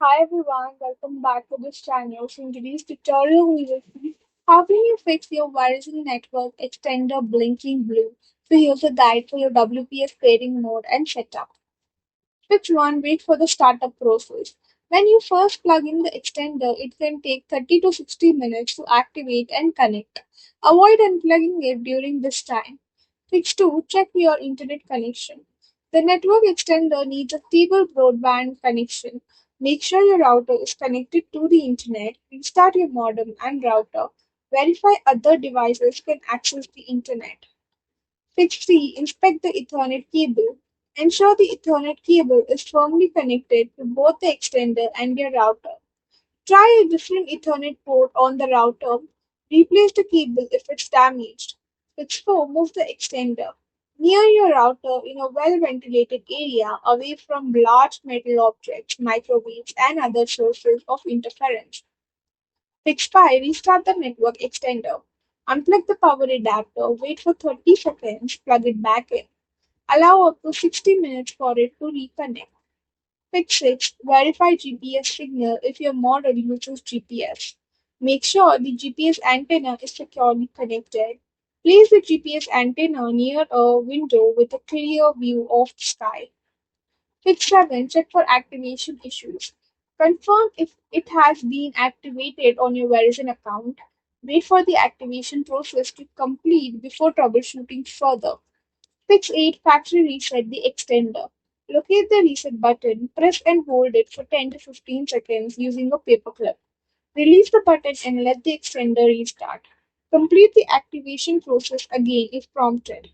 Hi everyone, welcome back to this channel. So in today's tutorial, we will see how can you fix your Verizon Network Extender blinking blue. So here's a guide for your WPS pairing mode and setup. Switch 1, wait for the startup process. When you first plug in the extender, it can take 30 to 60 minutes to activate and connect. Avoid unplugging it during this time. Fix 2, check your internet connection. The network extender needs a stable broadband connection. Make sure your router is connected to the internet. Restart your modem and router. Verify other devices can access the internet. Fix 3. Inspect the Ethernet cable. Ensure the Ethernet cable is firmly connected to both the extender and your router. Try a different Ethernet port on the router. Replace the cable if it's damaged. Fix 4. Move the extender near your router in a well ventilated area away from large metal objects, microwaves, and other sources of interference. Fix 5. Restart the network extender. Unplug the power adapter, wait for 30 seconds, plug it back in. Allow up to 60 minutes for it to reconnect. Fix 6. Verify GPS signal if your model uses GPS. Make sure the GPS antenna is securely connected. Place the GPS antenna near a window with a clear view of the sky. Fix 7. Check for activation issues. Confirm if it has been activated on your Verizon account. Wait for the activation process to complete before troubleshooting further. Fix 8. Factory reset the extender. Locate the reset button, press and hold it for 10 to 15 seconds using a paperclip. Release the button and let the extender restart. Complete the activation process again if prompted.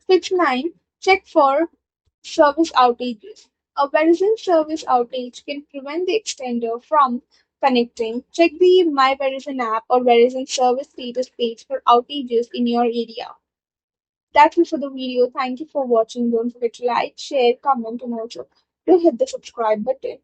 Fix 9. Check for service outages. A Verizon service outage can prevent the extender from connecting. Check the My Verizon app or Verizon service status page for outages in your area. That's it for the video. Thank you for watching. Don't forget to like, share, comment, and also do hit the subscribe button.